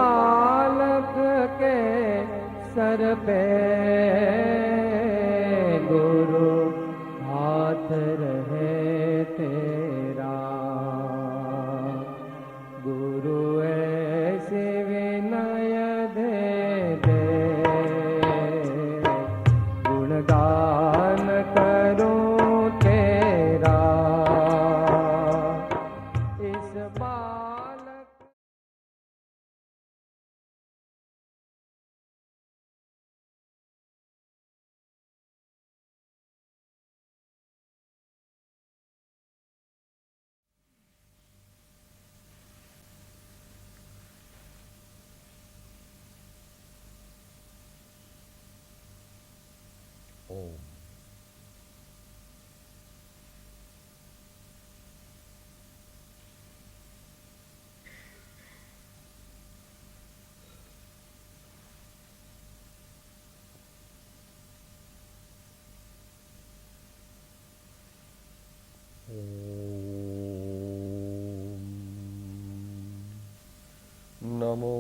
बालक के सर पे गुरु हाथ रहे तेरा। गुरु ऐसे विनय दे दे, गुणगान करूं तेरा। इस बालक ओम। नमो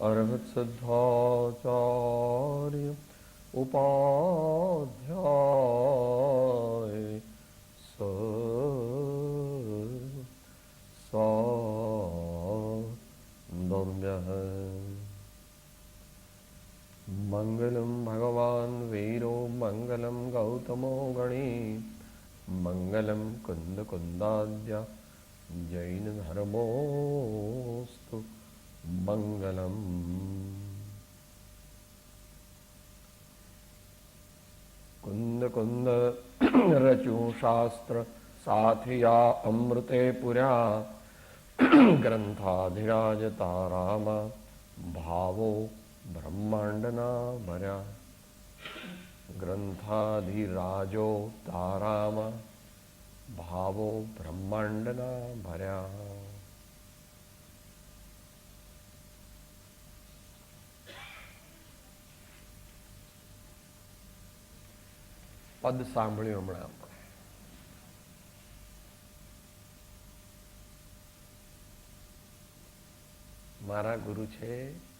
अर्हत सिद्धाचार्य उपाध्याय सौम्य। मंगलम भगवान वीरो मंगलम गौतमो गणी मंगलम कुंद कुंदाद्य जैन धर्मोस्तु मंगलम। कुंद कुंद रचु शास्त्र साथिया अमृते पुरा ग्रंथाधिराज ताराम भावो ब्रह्मांडना भर्या। ग्रंथाधिराजो ताराम भावो ब्रह्मांडना भर्या। પદ સાંભળ્યું હમણાં આપણે. મારા ગુરુ છે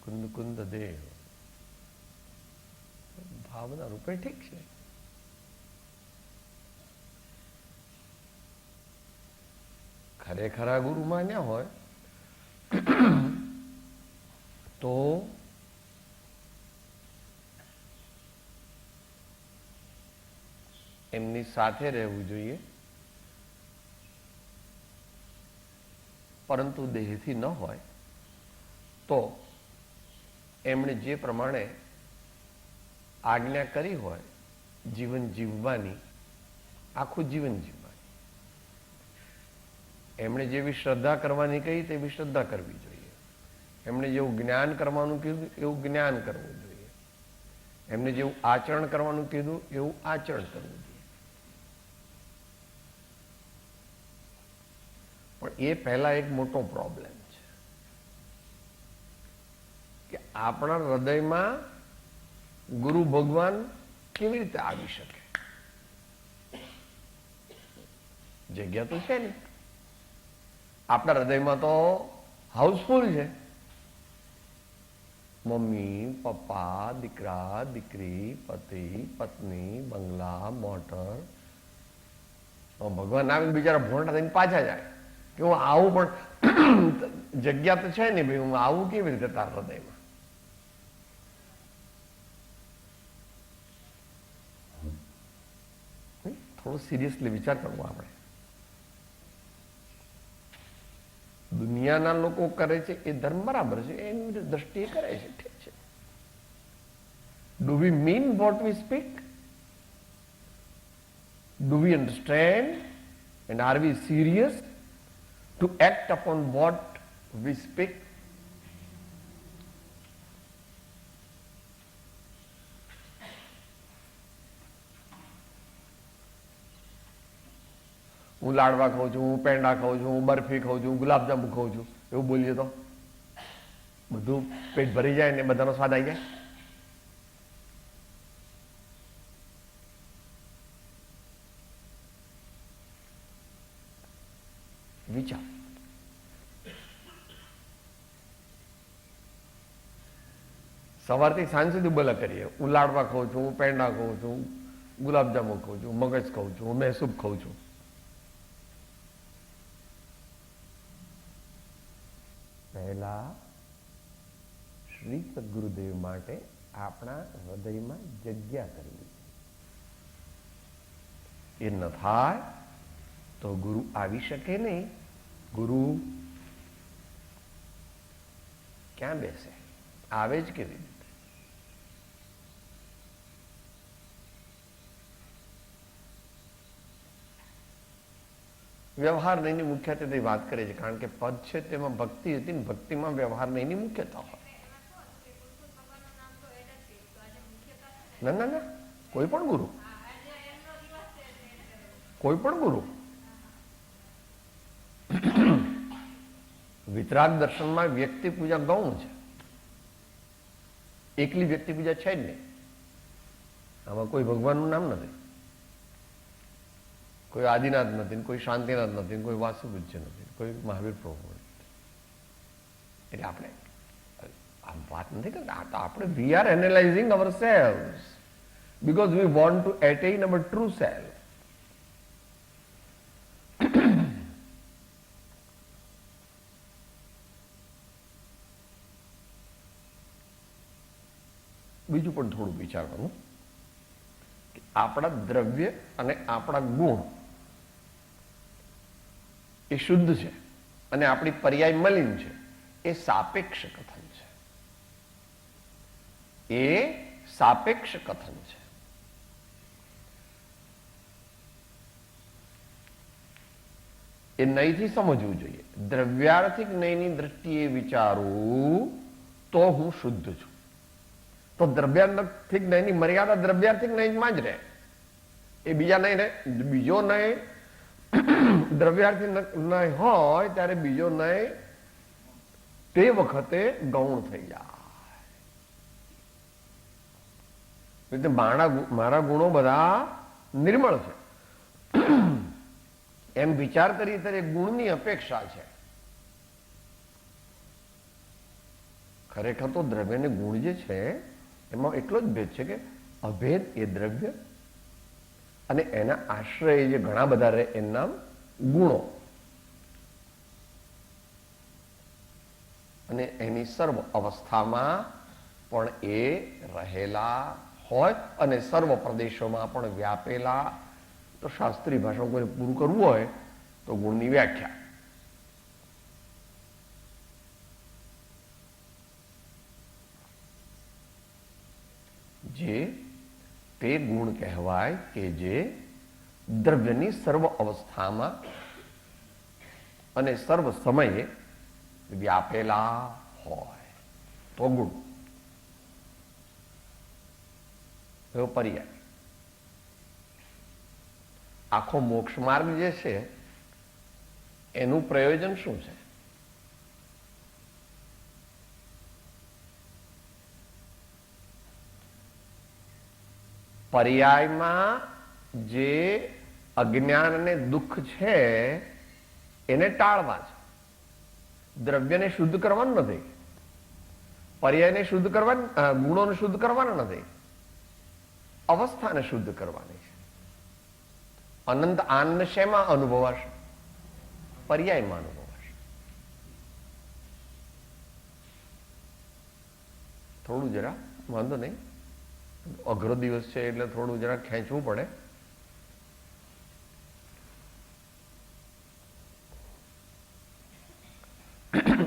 કુંદ કુંદ દેવ. ભાવના રૂપે ઠીક છે, ખરેખરા ગુરુ માન્યા હોય તો એમની સાથે રહેવું જોઈએ, પરંતુ દેહથી ન હોય તો એમણે જે પ્રમાણે આજ્ઞા કરી હોય જીવન જીવવાની, આખું જીવન જીવવાની, એમણે જેવી શ્રદ્ધા કરવાની કહી તેવી શ્રદ્ધા કરવી જોઈએ. એમણે જેવું જ્ઞાન કરવાનું કીધું એવું જ્ઞાન કરવું જોઈએ. એમને જેવું આચરણ કરવાનું કીધું એવું આચરણ કરવું જોઈએ. પણ એ પહેલા એક મોટો પ્રોબ્લેમ છે કે આપણા હૃદયમાં ગુરુ ભગવાન કેવી રીતે આવી શકે? જગ્યા તો છે ને. આપણા હૃદયમાં તો હાઉસફુલ છે. મમ્મી, પપ્પા, દીકરા, દીકરી, પતિ, પત્ની, બંગલા, મોટર. ભગવાન આવીને બિચારા ભોંડા થઈને પાછા જાય કે હું આવું, પણ જગ્યા તો છે ને ભાઈ, હું આવું કેવી રીતે તારા હૃદયમાં? થોડો સિરિયસલી વિચાર કરવો આપણે. દુનિયાના લોકો કરે છે એ ધર્મ બરાબર છે, એની દ્રષ્ટિએ કરે છે, ઠીક છે. Do we mean what we speak? Do we understand and are we serious to act upon what we speak? હું લાડવા ખાઉં છું, હું પેંડા ખાઉં છું, હું બરફી ખાઉં છું, ગુલાબજાંબુ ખાઉં છું, એવું બોલીએ તો બધું પેટ ભરી જાય ને બધાનો સ્વાદ આવી જાય. વિચાર. સવારથી સાંજ સુધી બોલા કરીએ. હું લાડવા ખાઉં છું, હું પેંડા ખાઉં છું, ગુલાબજાંબુ ખાઉં છું, મગજ ખાઉં છું, હું મહેસૂબ ખાઉં છું. પહેલા શ્રી સદગુરુદેવ માટે આપણા હૃદયમાં જગ્યા કરવી. એ ન થાય તો ગુરુ આવી શકે નહીં. ગુરુ ક્યાં બેસે? આવે જ કેવી રીતે? વ્યવહાર નહીંની મુખ્યત્વે વાત કરે છે, કારણ કે પદ છે તેમાં ભક્તિ હતી ને ભક્તિમાં વ્યવહાર નહીંની મુખ્યતા હોય. ના ના ના, કોઈ પણ ગુરુ, કોઈ પણ ગુરુ વિતરાગ દર્શનમાં વ્યક્તિ પૂજા ગૌણ છે. એકલી વ્યક્તિ પૂજા છે જ નહીં. આમાં કોઈ ભગવાનનું નામ નથી, કોઈ આદિનાથ નથી, કોઈ શાંતિનાથ નથી, કોઈ વાસુપૂજ્ય નથી, કોઈ મહાવીર પ્રભુ નથી. એટલે આપણે આમ વાત નથી કરતા. આ તો આપણે we are analysing ourselves because we want to attain our true self. બીજું પણ થોડું વિચારવાનું કે આપણા દ્રવ્ય અને આપણા ગુણ એ શુદ્ધ છે અને આપણી પર્યાય મલિન છે. એ સાપેક્ષ કથન છે. એ સાપેક્ષ કથન છે. એ નયથી સમજવું જોઈએ. દ્રવ્યાર્થિક નયની દ્રષ્ટિએ વિચારું તો હું શુદ્ધ છું. તો દ્રવ્યાર્થિક નયની મર્યાદા દ્રવ્યાર્થિક નયમાં જ રહે. એ બીજા નહીં રહે. બીજો નય દ્રવ્યાર્થિક નય હોય ત્યારે બીજો નય તે વખતે ગૌણ થઈ જાય. મારા ગુણો બધા નિર્મળ છે એમ વિચાર કરી ત્યારે ગુણની અપેક્ષા છે. ખરેખર તો દ્રવ્ય ને ગુણ જે છે એમાં એટલો જ ભેદ છે કે અભેદ એ દ્રવ્ય અને એના આશ્રય જે ઘણા બધા રહે એનું નામ ગુણો. અને એની સર્વ અવસ્થામાં પણ એ રહેલા હોય અને સર્વ પ્રદેશોમાં પણ વ્યાપેલા. તો શાસ્ત્રીય ભાષામાં કોઈને પૂરું કરવું હોય તો ગુણની વ્યાખ્યા. જે તે ગુણ કહેવાય કે જે દ્રવ્યની સર્વ અવસ્થામાં અને સર્વ સમયે વ્યાપેલા હોય તો ગુણ. એવો પર્યાય. આખો મોક્ષ માર્ગ જે છે એનું પ્રયોજન શું છે? પર્યાયમાં જે અજ્ઞાન અને દુઃખ છે એને ટાળવા છે. દ્રવ્યને શુદ્ધ કરવાનું નથી. પર્યાયને શુદ્ધ કરવાનું, ગુણોને શુદ્ધ કરવાના નથી. અવસ્થાને શુદ્ધ કરવાની છે. અનંત આનંદ શેમાં અનુભવાશે? પર્યાયમાં અનુભવાશે. થોડું જરા વાંધો નહીં, અઘરો દિવસ છે એટલે થોડું જરા ખેંચવું પડે.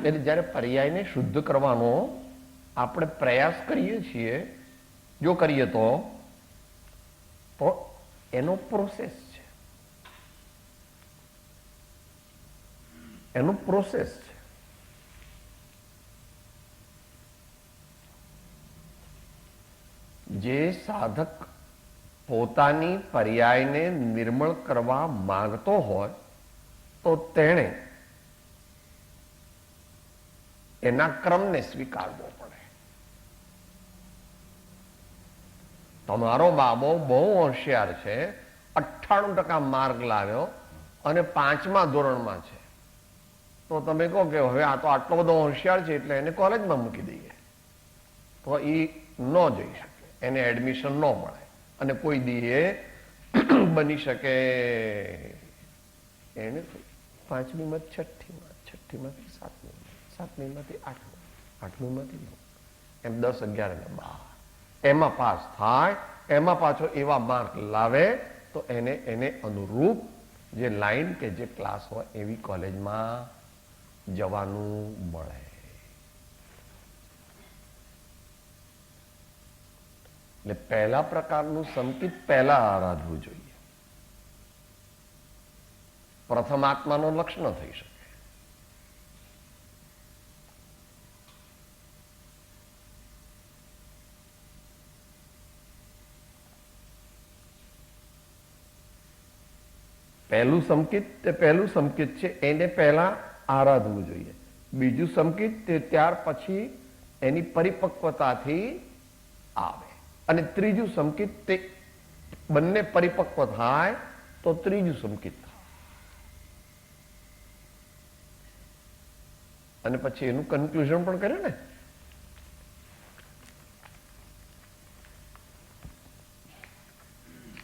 એટલે જયારે પર્યાયને શુદ્ધ કરવાનો આપણે પ્રયાસ કરીએ છીએ, જો કરીએ તો એનો પ્રોસેસ છે. એનો પ્રોસેસ છે. જે સાધક પોતાની પર્યાયને નિર્મળ કરવા માંગતો હોય તો તેણે એના ક્રમને સ્વીકારવો પડે. તમારો બાબો બહુ હોશિયાર છે, 98% માર્ક લાવ્યો અને 5મા ધોરણમાં છે, તો તમે કહો કે હવે આ તો આટલો બધો હોશિયાર છે એટલે એને કોલેજમાં મૂકી દઈએ. તો એ ન જઈ શકે, એને એડમિશન ન મળે. અને કોઈ દીએ બની શકે એને 5મી માંથી 6ઠીમાં, 6ઠ્ઠીમાંથી 7મી, 7મીમાંથી 8મી, 8મીમાંથી 9, એમ 10, 11 અને 12 એમાં પાસ થાય, એમાં પાછો એવા માર્ક લાવે તો એને અનુરૂપ જે લાઈન કે જે ક્લાસ હોય એવી કોલેજમાં જવાનું મળે. એટલે પહેલા પ્રકારનું સંકિત પહેલા આરાધવું જોઈએ. પ્રથમ આત્માનો લક્ષ ન થઈ શકે. પહેલું સંકિત તે પહેલું સંકિત છે, એને પહેલા આરાધવું જોઈએ. બીજું સંકિત તે ત્યાર પછી એની પરિપક્વતાથી આવે. અને ત્રીજું સંકિત તે બંને પરિપક્વ થાય તો ત્રીજું સંકિત થાય. અને પછી એનું કન્ક્લુઝન પણ કર્યું ને.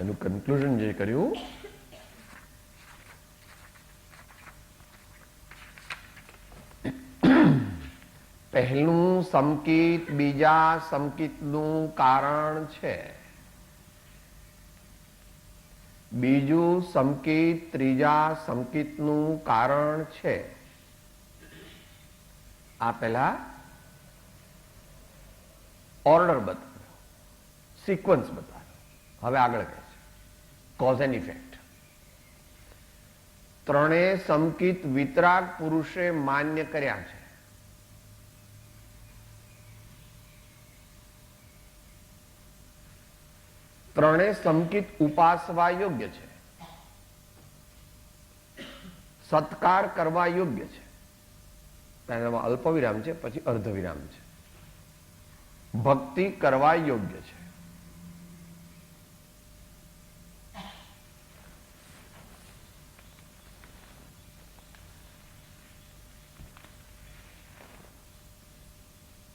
એનું કન્ક્લુઝન જે કર્યું પહેલું સંકિત બીજા સંકિતનું કારણ છે, બીજું સંકિત ત્રીજા સંકિતનું કારણ છે. આ પહેલા ઓર્ડર બતાવ્યો, સિક્વન્સ બતાવ્યો. હવે આગળ કહે છે કોઝ એન્ડ ઇફેક્ટ. ત્રણેય સંકિત વિતરાગ પુરુષે માન્ય કર્યા છે. ત્રણેય સંકિત ઉપાસવા યોગ્ય છે, સત્કાર કરવા યોગ્ય છે. પહેલામાં અલ્પ વિરામ છે, પછી અર્ધ વિરામ છે. ભક્તિ કરવા યોગ્ય છે.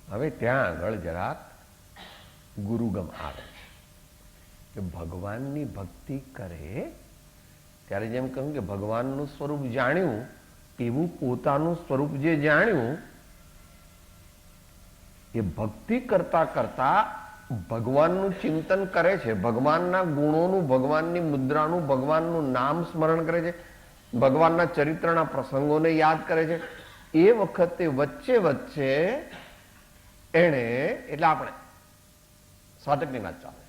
હવે ત્યાં આગળ જરાક ગુરુગમ આવે છે કે ભગવાનની ભક્તિ કરે ત્યારે જેમ કહ્યું કે ભગવાનનું સ્વરૂપ જાણ્યું એવું પોતાનું સ્વરૂપ જે જાણ્યું એ ભક્તિ કરતા કરતા ભગવાનનું ચિંતન કરે છે, ભગવાનના ગુણોનું, ભગવાનની મુદ્રાનું, ભગવાનનું નામ સ્મરણ કરે છે, ભગવાનના ચરિત્રના પ્રસંગોને યાદ કરે છે. એ વખતે વચ્ચે વચ્ચે એને એટલે આપણે સાધકની વાત ચાલે છે.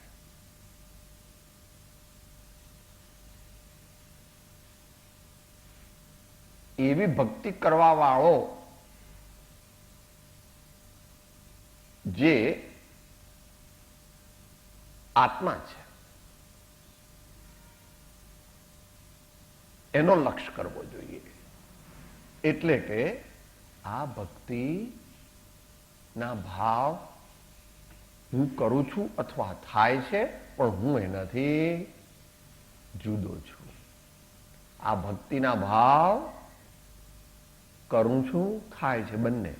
એવી ભક્તિ કરવા વાળો જે આત્મા છે એનો લક્ષ્ય કરવો જોઈએ. એટલે કે આ ભક્તિ ના ભાવ હું કરું છું અથવા થાય છે પણ હું એનાથી જુદો છું. આ ભક્તિના ભાવ કરું છું, થાય છે, બંને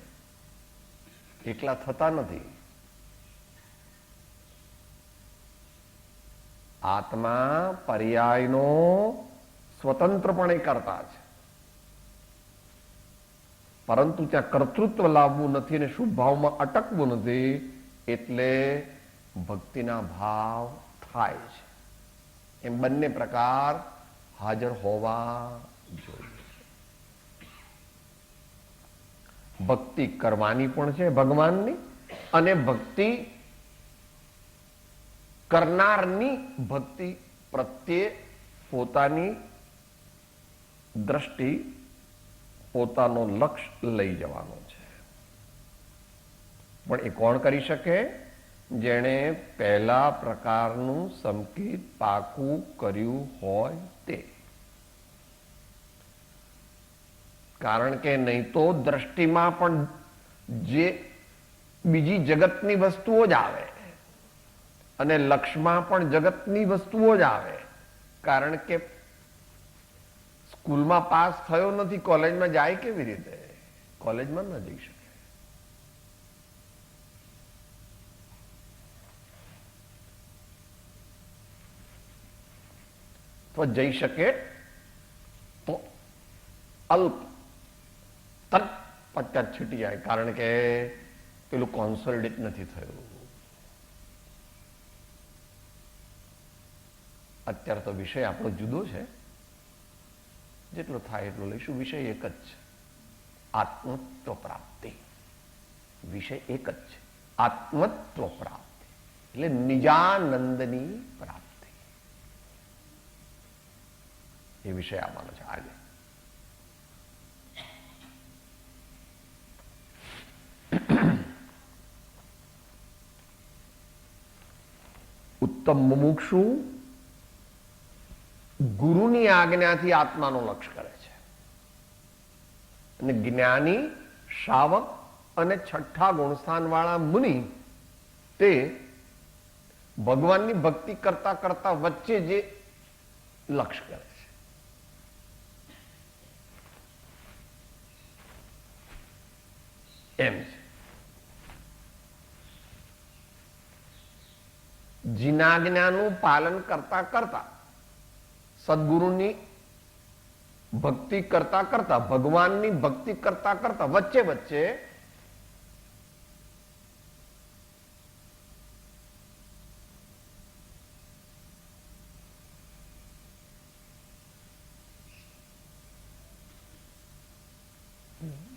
એકલા થતા નથી. આત્મા પર્યાયનો સ્વતંત્રપણે કરતા છે, પરંતુ ત્યાં કર્તૃત્વ લાવવું નથી અને શુભ ભાવમાં અટકવું નથી. એટલે ભક્તિના ભાવ થાય છે. એમ બંને પ્રકાર હાજર હોવા જોઈએ. ભક્તિ કરવાની પણ છે ભગવાનની, અને ભક્તિ કરનારની ભક્તિ પ્રત્યે પોતાની દ્રષ્ટિ, પોતાનો લક્ષ્ય લઈ જવાનો છે. પણ એ કોણ કરી શકે? જેણે પહેલા પ્રકારનું સંકિત પાકું કર્યું હોય તે. કારણ કે નહીં તો દ્રષ્ટિમાં પણ જે બીજી જગતની વસ્તુઓ જ આવે અને લક્ષ્યમાં પણ જગતની વસ્તુઓ જ આવે. કારણ કે સ્કૂલમાં પાસ થયો નથી, કોલેજમાં જાય કેવી રીતે? કોલેજમાં ન જઈ શકે. અથવા જઈ શકે તો અલ્પ તરત પટ્ટા છૂટી જાય, કારણ કે પેલું કોન્સોલિડેટ નથી થયું. અત્યારે તો વિષય આપણો જુદો છે, જેટલો થાય એટલો લઈશું. વિષય એક જ છે, આત્મત્વ પ્રાપ્તિ. વિષય એક જ છે, આત્મત્વ પ્રાપ્તિ એટલે નિજાનંદની પ્રાપ્તિ. એ વિષય આવવાનો છે આજે. ઉત્તમ મુમુક્ષુ ગુરુની આજ્ઞાથી આત્માનો લક્ષ્ય કરે છે, અને જ્ઞાની, શ્રાવક અને છઠ્ઠા ગુણસ્થાન વાળા મુનિ તે ભગવાનની ભક્તિ કરતા કરતા વચ્ચે જે લક્ષ્ય કરે છે. એમ છે. જીનાજ્ઞાનું પાલન કરતા કરતા, સદગુરુની ભક્તિ કરતા કરતા, ભગવાનની ભક્તિ કરતા કરતા વચ્ચે વચ્ચે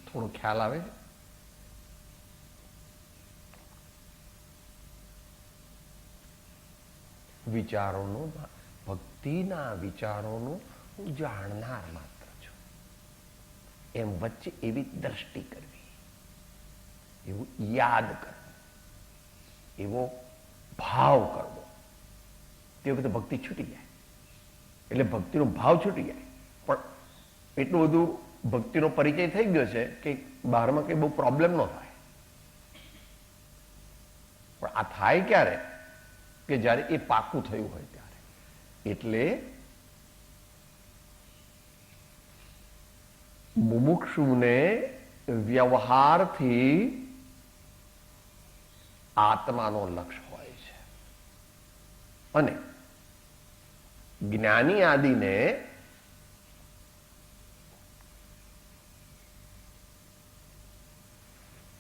થોડો ખ્યાલ આવે. વિચારોનો, ભક્તિના વિચારોનો હું જાણનાર માત્ર છું, એમ વચ્ચે એવી દ્રષ્ટિ કરવી, એવું યાદ કરવું, એવો ભાવ કરવો, તે વખતે ભક્તિ છૂટી જાય. એટલે ભક્તિનો ભાવ છૂટી જાય. પણ એટલું બધું ભક્તિનો પરિચય થઈ ગયો છે કે બહારમાં કઈ બહુ પ્રોબ્લેમ ન થાય. પણ આ થાય ક્યારે? કે જ્યારે એ પાકું થયું હોય ત્યારે. એટલે મુમુક્ષુને વ્યવહારથી આત્માનો લક્ષ્ય હોય છે, અને જ્ઞાની આદિને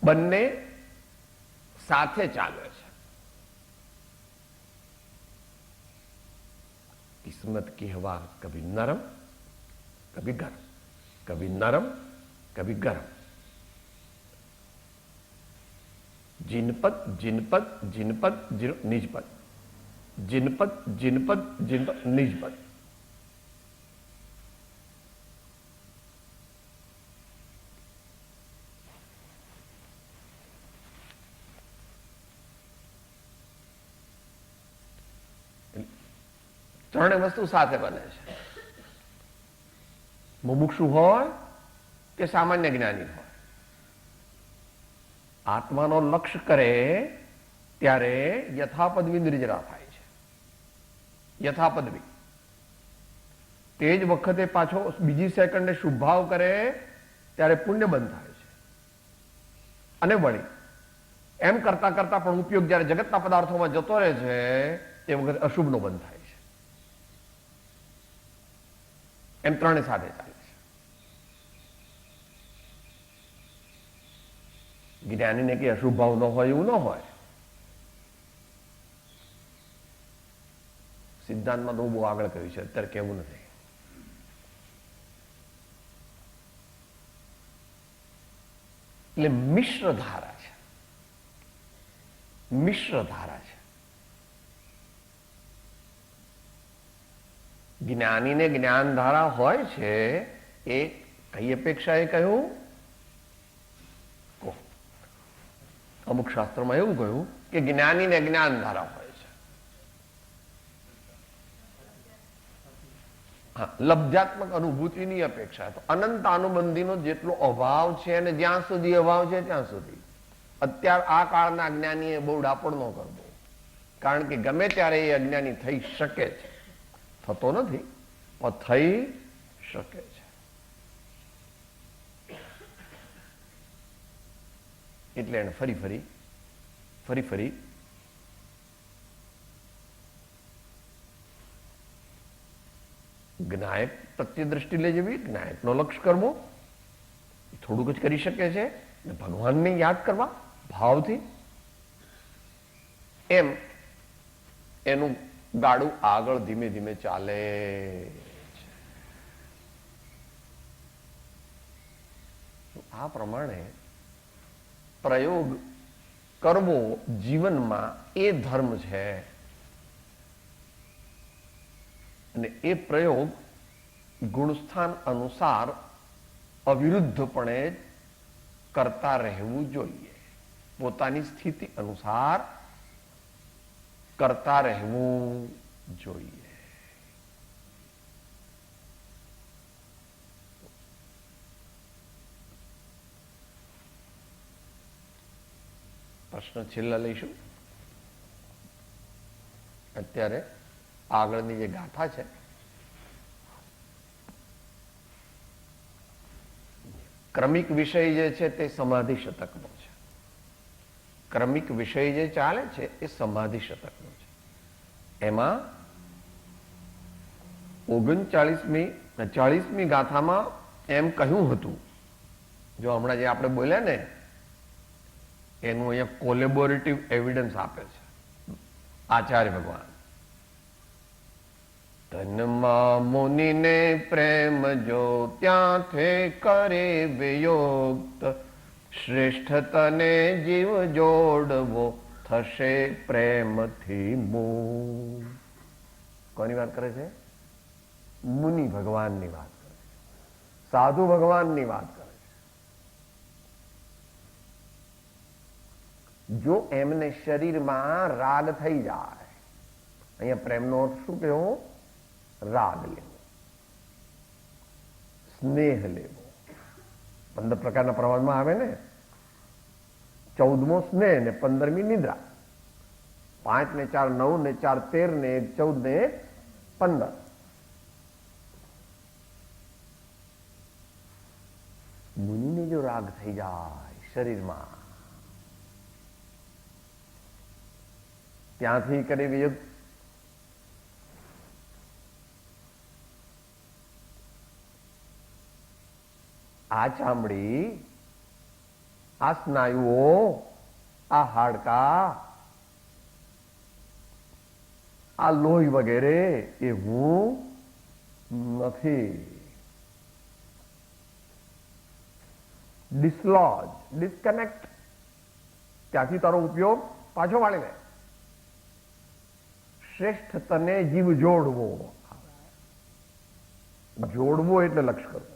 બંને સાથે ચાલે છે. કિસ્મત की हवा कभी नरम कभी गर्म, कभी नरम कभी गर्म. जिनपद जिनपद जिनपद निजपद, जिनपद जिनपद जिनपद निजपद. ત્રણે વસ્તુ સાથે બને છે. મુમુક્ષુ હોય કે સામાન્ય જ્ઞાની હોય, આત્માનો લક્ષ્ય કરે ત્યારે યથાપદવી નિર્જરા થાય છે. યથાપદવી. તે જ વખતે પાછો બીજી સેકન્ડે શુભભાવ કરે ત્યારે પુણ્ય બંધ થાય છે. અને વળી એમ કરતા કરતા પણ ઉપયોગ જયારે જગતના પદાર્થોમાં જતો રહે છે તે વખતે અશુભનો બંધ થાય છે. એમ ત્રણે સાથે ચાલે છે. જ્ઞાનીને કે અશુભ ભાવ ન હોય એવું ન હોય. સિદ્ધાંતમાં તો બહુ આગળ કહ્યું છે, અત્યારે કેવું નથી. એટલે મિશ્ર ધારા છે, મિશ્ર ધારા છે. જ્ઞાનીને જ્ઞાન ધારા હોય છે એ કઈ અપેક્ષાએ કહ્યું? અમુક શાસ્ત્રમાં એવું કહ્યું કે જ્ઞાનીને જ્ઞાન ધારા હોય છે. હા, લબ્ધાત્મક અનુભૂતિની અપેક્ષા. તો અનંત અનુબંધીનો જેટલો અભાવ છે અને જ્યાં સુધી અભાવ છે ત્યાં સુધી. અત્યારે આ કાળના અજ્ઞાનીએ બહુ ડાપણ ન કરવો, કારણ કે ગમે ત્યારે એ અજ્ઞાની થઈ શકે છે. થતો નથી પણ થઈ શકે છે. એટલે એને ફરી ફરી જ્ઞાયક પ્રત્યે દ્રષ્ટિ લઈ જવી, જ્ઞાયકનો લક્ષ્ય કરવો, થોડુંક જ કરી શકે છે, ભગવાનને યાદ કરવા ભાવથી, એમ એનું ગાડું આગળ ધીમે ધીમે ચાલે છે. આ પ્રમાણે પ્રયોગ કરવો જીવનમાં એ ધર્મ છે. અને એ પ્રયોગ ગુણસ્થાન અનુસાર અવિરુદ્ધપણે કરતા રહેવું જોઈએ. પોતાની સ્થિતિ અનુસાર કરતા રહેવું જોઈએ. પ્રશ્ન છેલ્લા લઈશું. અત્યારે આગળની જે ગાથા છે, ક્રમિક વિષય જે છે તે સમાધિ શતકનો છે. ક્રમિક વિષય જે ચાલે છે એ સમાધિ શતકનો છે. એમાં 40મી ગાથામાં એમ કહ્યું હતું, જો હમણાં જે આપણે બોલ્યા ને એનું અહીંયા કોલેબોરેટિવ એવિડન્સ આપે છે આચાર્ય ભગવાન. તનમાં મુનિને પ્રેમ જો ત્યાંથી કરે વિયોગ, શ્રેષ્ઠ તને જીવ જોડવો થશે પ્રેમથી મૂળ. કોની વાત કરે છે? મુનિ ભગવાનની વાત કરે છે, સાધુ ભગવાનની વાત કરે છે. જો એમને શરીરમાં રાગ થઈ જાય, અહીંયા પ્રેમનો અર્થ શું કહેવો? રાગ લેવો, સ્નેહ લેવો. 15 પ્રકારના પ્રમાણમાં આવે ને. 14મો સ્નેહ ને 15મી નિદ્રા. 5 ને 4 9 ને 4 13 ને 1 14 ને 15. મુનિને જો રાગ થઈ જાય શરીરમાં, ત્યાંથી કરે વિયોગ. આ ચામડી, આ સ્નાયુઓ, આ હાડકા, આ લોહી વગેરે એ હું નથી. ડિસલોજ, ડિસ્કનેક્ટ. ત્યાંથી તારો ઉપયોગ પાછો વાળી લે. શ્રેષ્ઠ તને જીવ જોડવો. જોડવો એટલે લક્ષ્ય કરવું,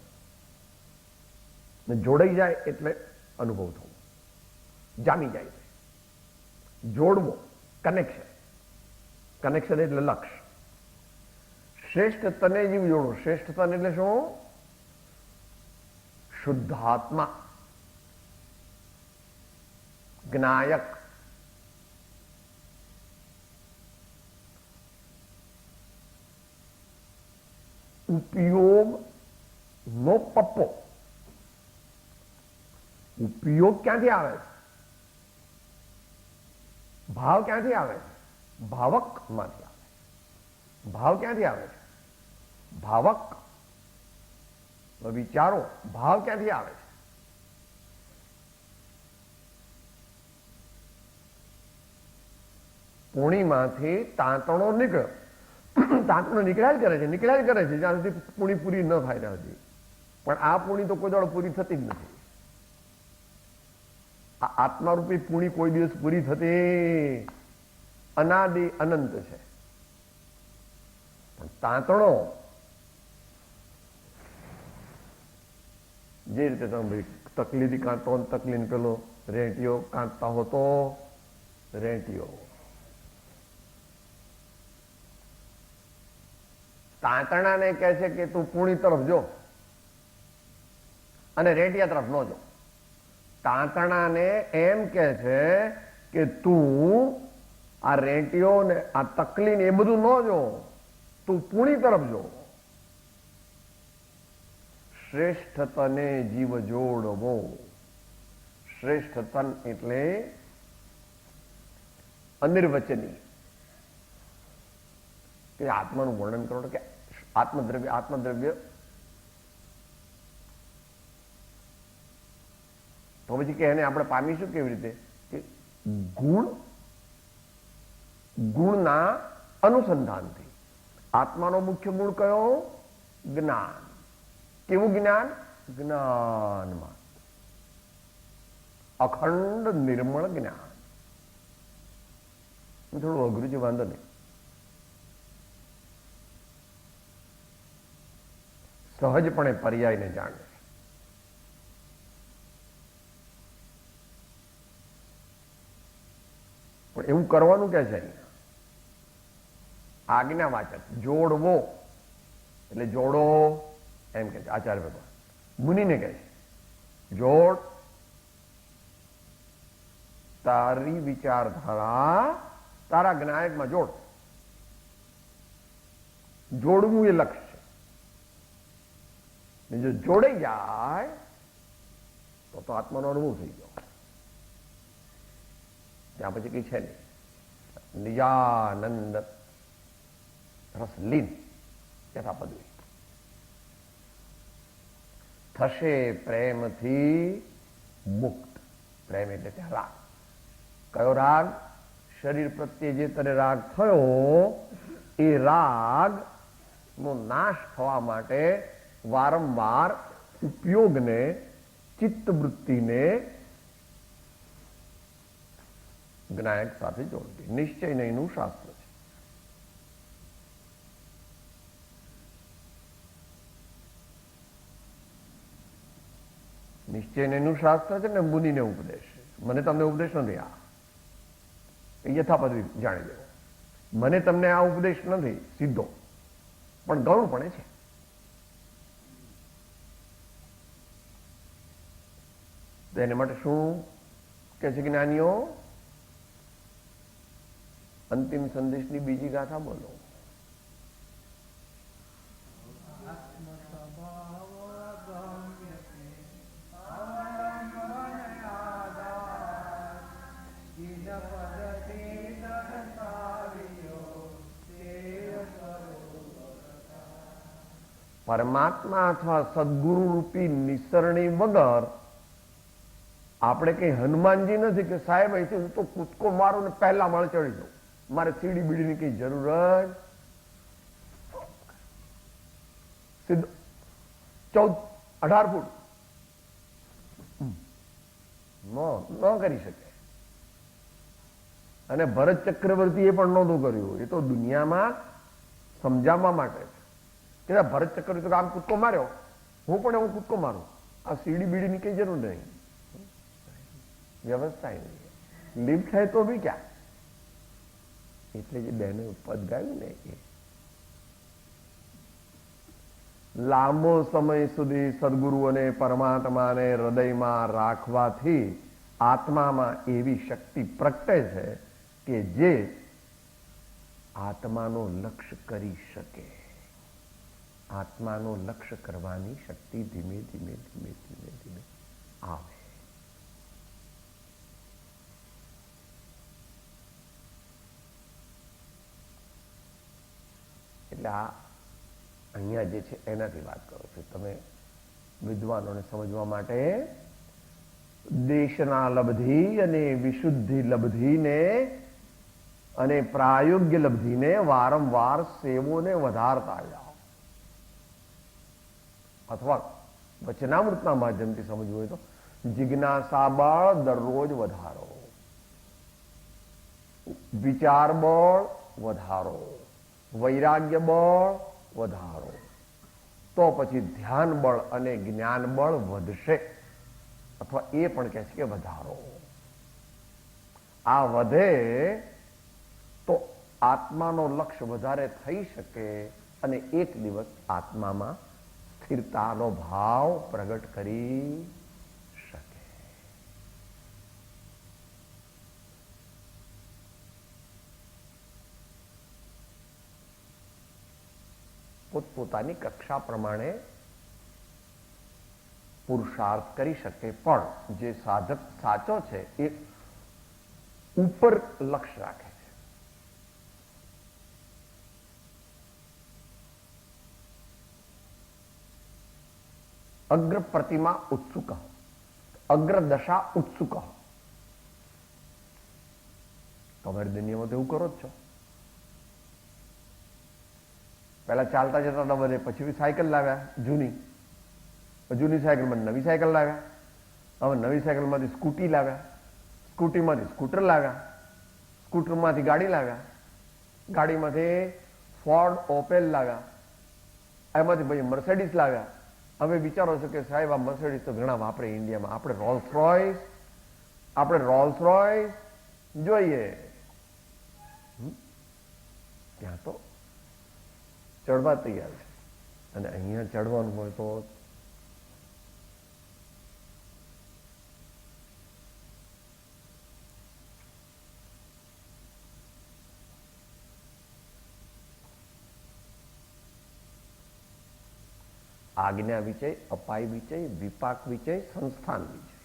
જોડાઈ જાય એટલે અનુભવ થવો, જામી જાય. જોડવો કનેક્શન, કનેક્શન એટલે લક્ષ્ય. શ્રેષ્ઠ તને જીવ જોડવો. શ્રેષ્ઠ તન એટલે શું? શુદ્ધાત્મા, જ્ઞાયક. ઉપયોગ નો પપ્પો. ઉપયોગ ક્યાંથી આવે છે? ભાવ ક્યાંથી આવે છે? ભાવક માંથી આવે. ભાવ ક્યાંથી આવે છે? ભાવક. વિચારો, ભાવ ક્યાંથી આવે છે? પૂણીમાંથી તાંતણો નીકળ્યો. તાંતણો નીકળ્યા જ કરે છે, નીકળ્યા જ કરે છે જ્યાં સુધી પૂણી પૂરી ન થાય ત્યાં સુધી. પણ આ પૂણી તો કોઈ દાડો પૂરી થતી જ નથી. આ આત્મારૂપી પૂણી કોઈ દિવસ પૂરી થતી અનાદિ અનંત છે. પણ તાંતણો જે રીતે તમે તકલીથી કાંતો તકલીને પેલો રેંટીઓ કાંતતા હોતો રેંટીઓ. તાંતણાને કહે છે કે તું પૂણી તરફ જો અને રેંટિયા તરફ ન જો. તાંતણાને એમ કે છે કે તું આ રેંટીઓ ને આ તકલીન એ બધું ન જો, તું પૂણી તરફ જો. શ્રેષ્ઠ તને જીવ જોડવો. શ્રેષ્ઠ તન એટલે અનિર્વચની. કે આત્માનું વર્ણન કરો કે આત્મદ્રવ્ય તો પછી કે એને આપણે પામીશું કેવી રીતે? કે ગુણના અનુસંધાનથી. આત્માનો મુખ્ય ગુણ કયો? જ્ઞાન. કેવું જ્ઞાન? જ્ઞાનમાં અખંડ નિર્મળ જ્ઞાન. થોડું અઘરું છે, વાંધો નહીં. સહજપણે પર્યાયને જાણે. પણ એવું કરવાનું કે છે અહીંયા આજ્ઞાવાચક. જોડવો એટલે જોડો એમ કે છે આચાર્ય ભગવાન. મુનિને કહે છે જોડ તારી વિચારધારા તારા જ્ઞાયકમાં જોડ. જોડવું એ લક્ષ્ય છે. જો જોડાઈ જાય તો આત્માનો અનુભવ થઈ ગયો. ત્યાં પછી કઈ છે નહીં. નિજાનંદ રસલીન યથા પદવી થશે પ્રેમથી મુક્ત. પ્રેમ એટલે ત્યાં રાગ. કયો રાગ? શરીર પ્રત્યે જે તને રાગ થયો એ રાગ નો નાશ થવા માટે વારંવાર ઉપયોગને, ચિત્તવૃત્તિને જ્ઞાયક સાથે જોડવી. નિશ્ચય નહીંનું શાસ્ત્ર છે. નિશ્ચય નહીંનું શાસ્ત્ર છે ને મુનિને ઉપદેશ. મને તમને ઉપદેશ નથી. આ યથાપદવી જાણી લેવો. મને તમને આ ઉપદેશ નથી સીધો, પણ ગૌણ પણ છે. તો એને માટે શું કે છે જ્ઞાનીઓ? અંતિમ સંદેશની બીજી ગાથા બોલો. પરમાત્મા અથવા સદગુરુ રૂપી નિસરણી વગર આપણે કઈ હનુમાનજી નથી કે સાહેબ અહીંથી હું તો કૂદકો મારું ને પહેલા માળ ચડી જાઉં, મારે સીડી બીડીની કઈ જરૂર જ સીધો 18 ફૂટ ન કરી શકે. અને ભરત ચક્રવર્તી એ પણ નહોતું કર્યું. એ તો દુનિયામાં સમજાવવા માટે છે કે ભરત ચક્રવર્તી આમ કૂદકો માર્યો, હું પણ એવું કૂદકો મારું. આ સીડી બીડીની કઈ જરૂર નહીં, વ્યવસ્થા નહીં, લિફ્ટ है તો બી ક્યાં. એટલે જે બહેને પદ ગાયું ને એ લાંબો સમય સુધી સદગુરુ અને પરમાત્માને હૃદયમાં રાખવાથી આત્મામાં એવી શક્તિ પ્રગટે છે કે જે આત્માનો લક્ષ્ય કરી શકે. આત્માનો લક્ષ્ય કરવાની શક્તિ ધીમે ધીમે ધીમે ધીમે ધીમે આવે. એટલે આ અહીંયા જે છે એનાથી વાત કરો છો તમે વિદ્વાનોને સમજવા માટે. દેશના લબ્ધી અને વિશુદ્ધિ લબ્ધીને અને પ્રાયોગ્ય લબ્ધીને વારંવાર સેવોને વધારતા જાઓ. અથવા વચનામૃતના માધ્યમથી સમજવું હોય તો જિજ્ઞાસા બળ દરરોજ વધારો, વિચાર બળ વધારો, વૈરાગ્ય બળ વધારો, તો પછી ધ્યાન બળ અને જ્ઞાન બળ વધશે. અથવા એ પણ કહે છે કે વધારો. આ વધે તો આત્માનો લક્ષ્ય વધારે થઈ શકે અને એક દિવસ આત્મામાં સ્થિરતાનો ભાવ પ્રગટ કરી શકે. પોતપોતાની કક્ષા પ્રમાણે પુરુષાર્થ કરી શકે, પણ જે સાધક સાચો છે એ ઉપર લક્ષ્ય રાખે છે. અગ્ર પ્રતિમા ઉત્સુક, અગ્ર દશા ઉત્સુક. તમારી દુનિયામાં તો એવું કરો જ છો. પહેલા ચાલતા જતા હતા બધે, પછી સાયકલ લાવ્યા જૂની, જૂની સાયકલમાં નવી સાયકલ લાવ્યા, હવે નવી સાયકલમાંથી સ્કૂટી લાવ્યા, સ્કૂટીમાંથી સ્કૂટર લાવ્યા, સ્કૂટરમાંથી ગાડી લાવ્યા, ગાડીમાંથી ફોર્ડ ઓપેલ લાવ્યા, એમાંથી પછી મર્સિડીઝ લાવ્યા. હવે વિચારો છો કે સાહેબ આ મર્સિડીઝ તો ઘણા વાપરે ઇન્ડિયામાં, આપણે રોલ્સ રોયસ જોઈએ. ત્યાં તો ચડવા તૈયાર છે, અને અહીંયા ચડવાનું હોય તો આજ્ઞા વિચય, અપાય વિચય, વિપાક વિચય, સંસ્થાન વિચય.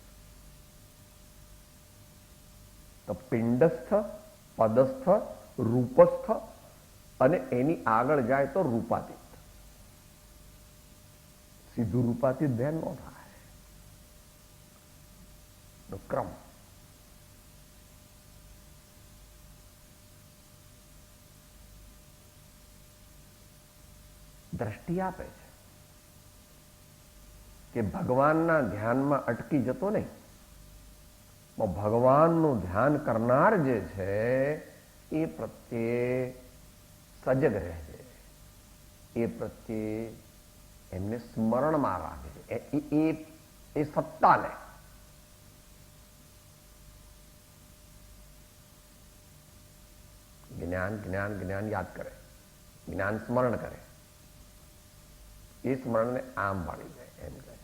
તો પિંડસ્થ, પદસ્થ, રૂપસ્થ અને એની આગળ જાય તો રૂપાતીત. સીધું રૂપાતીત ધ્યાન ન થાય. ક્રમ દ્રષ્ટિ આપે છે કે ભગવાનના ધ્યાનમાં અટકી જતો નહીં, ભગવાનનું ધ્યાન કરનાર જે છે એ પ્રત્યે સજગ રહે છે, એ પ્રત્યે એમને સ્મરણમાં રાખે છે, એ સત્તાને જ્ઞાન જ્ઞાન જ્ઞાન યાદ કરે, જ્ઞાન સ્મરણ કરે, એ સ્મરણને આમ વાળી જાય એમ કહે.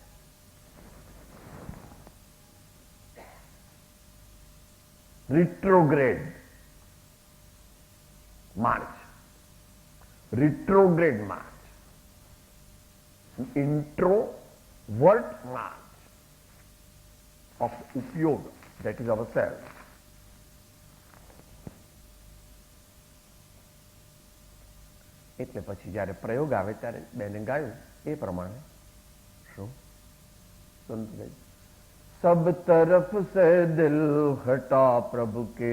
રિટ્રોગ્રેડ March, retrograde march, introvert march of upyog, that is ourselves. એટલે પછી જ્યારે પ્રયોગ આવે ત્યારે બેને ગાયું એ પ્રમાણે શું सब तरफ से दिल हटा प्रभु के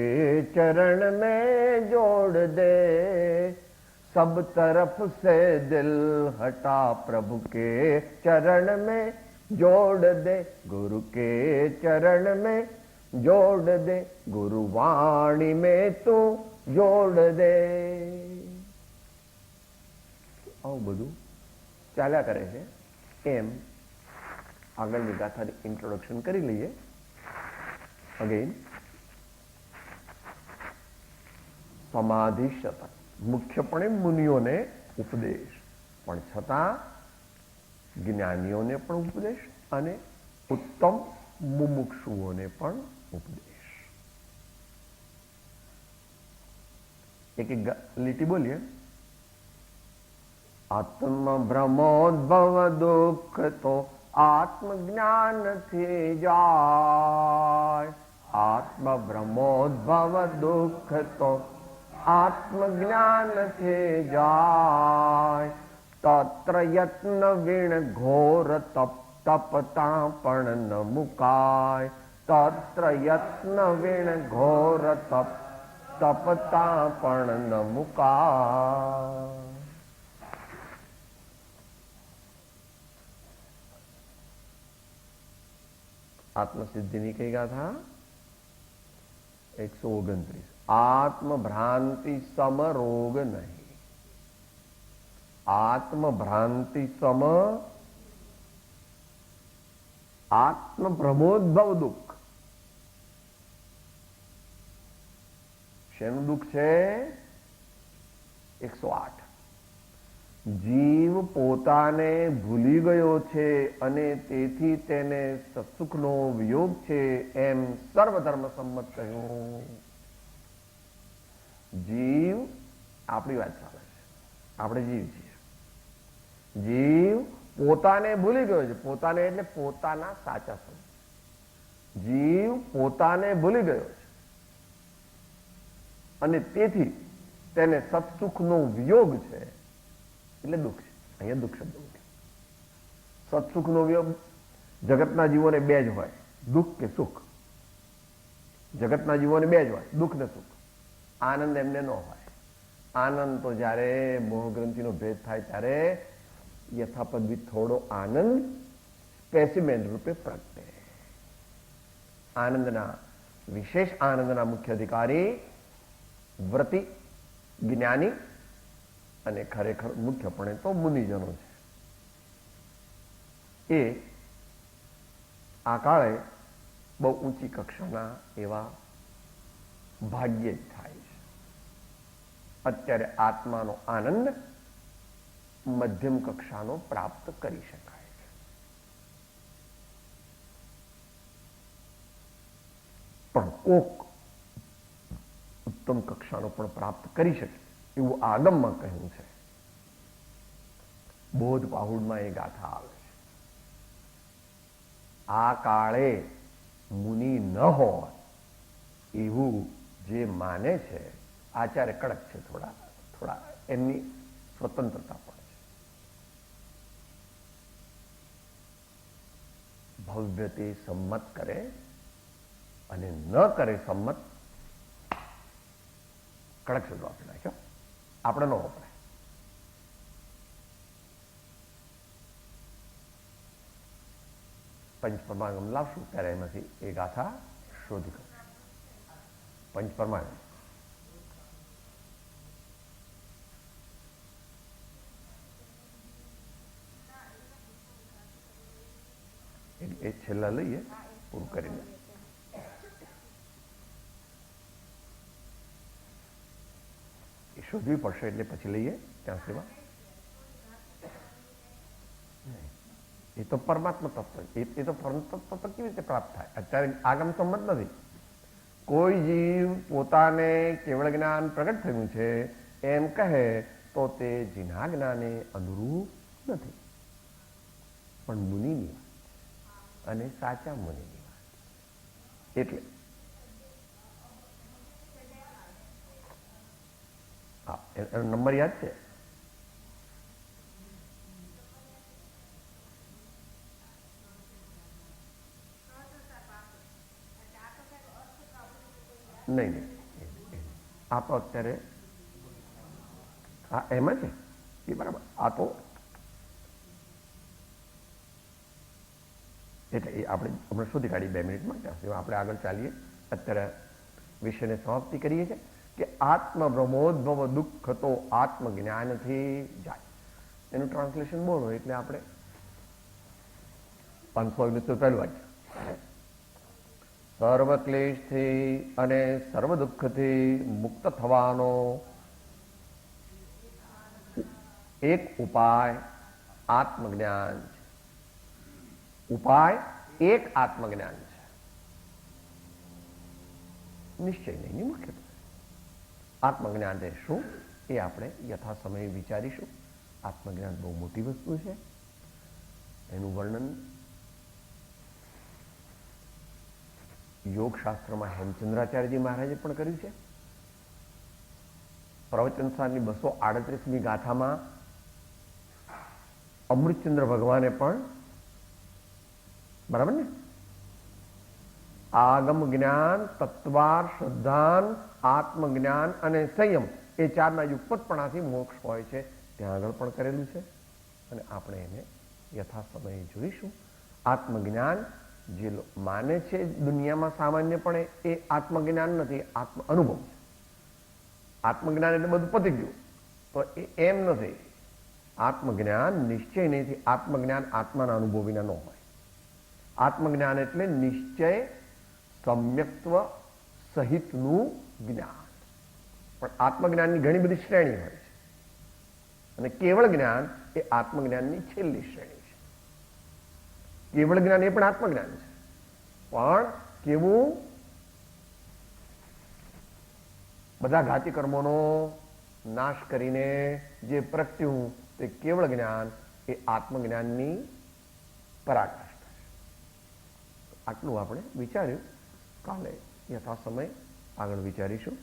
चरण में जोड़ दे, सब तरफ से दिल हटा प्रभु के चरण में जोड़ दे, गुरु के चरण में जोड़ दे, गुरु वाणी में तू जोड़ दे. આવું બધું ચાલ્યા કરે છે. એમ આગળની ગાથાની ઇન્ટ્રોડક્શન કરી લઈએ. અગેન સમાધિ શતક મુખ્યપણે મુનિઓને ઉપદેશ, પણ છતાં જ્ઞાનીઓને પણ ઉપદેશ અને ઉત્તમ મુમુક્ષુઓને પણ ઉપદેશ. એક એક લીટી બોલીએ. આત્મ ભ્રમોદ્ભવ દુઃખ તો આત્મજ્ઞાન થી જાય, આત્મ ભ્રમોદ્ભવ દુઃખ તો આત્મજ્ઞાન થી જાય, તત્ર યત્ન વીણ ઘોર તપ તપતા પણ ન મુકાય, તત્ર યત્ન વીણ ઘોર તપ તપતા પણ ન મુકાય. આત્મસિદ્ધિની કઈ ગાથા 129. આત્મ ભ્રાંતિ સમ રોગ નહીં, આત્મ ભ્રાંતિ સમ આત્મ ભ્રમોદ્ભવ દુઃખ. શેનું દુઃખ છે? 108. જીવ પોતાને ભૂલી ગયો છે અને તેથી તેને સત્સુખનો વિયોગ છે એમ સર્વધર્મ સંમત કહ્યું. જીવ આપણી વાત ચાલે છે, આપણે જીવ છીએ. જીવ પોતાને ભૂલી ગયો છે, પોતાને એટલે પોતાના સાચા સ્વરૂપ. જીવ પોતાને ભૂલી ગયો છે અને તેથી તેને સત્સુખનો વિયોગ છે એટલે દુઃખ છે. અહીંયા દુઃખ શબ્દ મૂક્યો. સત્સુખનો જગતના જીવોને બે જ હોય, દુઃખ કે સુખ. જગતના જીવોને બે જ હોય, દુઃખ ને સુખ. આનંદ એમને ન હોય. આનંદ તો જ્યારે મોહગ્રંથિનો ભેદ થાય ત્યારે યથાપદવી થોડો આનંદ સ્પેસિમેન રૂપે પ્રગટે. આનંદના વિશેષ આનંદના મુખ્ય અધિકારી વ્રતિ, જ્ઞાની અને ખરેખર મુખ્યપણે તો મુનિજનો છે. એ આ કાળે બહુ ઊંચી કક્ષાના એવા ભાગ્યે જ થાય છે. અત્યારે આત્માનો આનંદ મધ્યમ કક્ષાનો પ્રાપ્ત કરી શકાય છે. પણ કોક ઉત્તમ કક્ષાનો પણ પ્રાપ્ત કરી શકે એવું આગમમાં કહ્યું છે. બોધ પાહુડમાં એ ગાથા આવે છે. આ કાળે મુનિ ન હોય એવું જે માને છે, આચાર્ય કડક છે, થોડા એમની સ્વતંત્રતા પણ છે. ભવ્યતે સંમત કરે અને ન કરે સંમત, કડક શબ્દો આપી નાખ્યો, આપણે ન વપરાય. પંચપરમાગમ લાવશું ત્યારે એમાંથી એ ગાથા શોધી કાઢશું. પંચપરમાગમ એ છેલ્લા લઈએ પૂરું કરીને. એ શોધવી પડશે એટલે પછી લઈએ ત્યાં સુધીમાં. એ તો પરમાત્મા તત્વ, એ તો પરમાત્મા તત્વ કેવી રીતે પ્રાપ્ત થાય? અત્યારે આગમ સંમત નથી. કોઈ જીવ પોતાને કેવળ જ્ઞાન પ્રગટ થયું છે એમ કહે તો તે જીના જ્ઞાને અનુરૂપ નથી. પણ મુનિની વાત અને સાચા મુનિની વાત. એટલે હા, એનો નંબર યાદ છે? નહીં, આ તો અત્યારે હા એમાં છે એ બરાબર. આ તો એટલે એ આપણે હમણાં શોધી કાઢી 2 મિનિટમાં. ત્યાં આપણે આગળ ચાલીએ. અત્યારે વિષયને સમાપ્તિ કરીએ છીએ કે આત્મ બ્રહ્મોદ્ભવ દુઃખ તો આત્મજ્ઞાનથી જાય. એનું ટ્રાન્સલેશન બોલો એટલે આપણે 519 પહેલું વાંચીએ. સર્વ ક્લેશથી અને સર્વ દુઃખથી મુક્ત થવાનો એક ઉપાય આત્મજ્ઞાન છે. ઉપાય એક આત્મજ્ઞાન છે. નિશ્ચય નહીં, મુખ્ય આત્મજ્ઞાન છે શું એ આપણે યથા સમયે વિચારીશું. આત્મજ્ઞાન બહુ મોટી વસ્તુ છે. એનું વર્ણન યોગશાસ્ત્રમાં હેમચંદ્રાચાર્યજી મહારાજે પણ કર્યું છે. પ્રવચનસારની 238મી ગાથામાં અમૃતચંદ્ર ભગવાને પણ, બરાબર ને, આગમ જ્ઞાન, તત્વાર, શ્રદ્ધાન, આત્મજ્ઞાન અને સંયમ એ ચારના યુગપતપણાથી મોક્ષ હોય છે ત્યાં આગળ પણ કરેલું છે. અને આપણે એને યથા સમયે જોઈશું. આત્મજ્ઞાન જે માને છે દુનિયામાં સામાન્યપણે એ આત્મજ્ઞાન નથી, આત્મ અનુભવ છે. આત્મજ્ઞાન એટલે બધું પતી ગયું તો એમ નથી. આત્મજ્ઞાન નિશ્ચય નહીં. આત્મજ્ઞાન આત્માના અનુભવ વિના ન હોય. આત્મજ્ઞાન એટલે નિશ્ચય સમ્યક્ત્વ સહિતનું જ્ઞાન. પણ આત્મજ્ઞાનની ઘણી બધી શ્રેણી હોય છે અને કેવળ જ્ઞાન એ આત્મજ્ઞાનની છેલ્લી શ્રેણી છે. કેવળ જ્ઞાન એ પણ આત્મજ્ઞાન છે, પણ કેવું? બધા ઘાતી કર્મોનો નાશ કરીને જે પ્રગટ્યું તે કેવળ જ્ઞાન એ આત્મજ્ઞાનની પરાકાષ્ઠા છે. આટલું આપણે વિચાર્યું. કાલે યથા સમય આગળ વિચારીશું.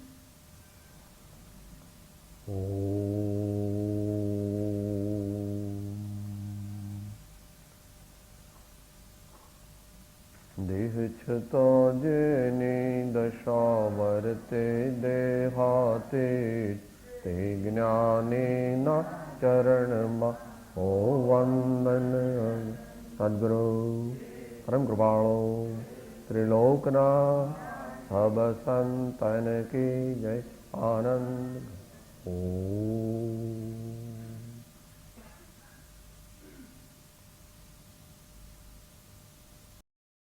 તો જેની દશા વર્તે દેહાતે તે જ્ઞાનીના ચરણમાં હો વંદન. સદગુરુ પરમ કૃપાળો ત્રિલોકના સબ સંતન કી જય. આનંદ. ઓમ.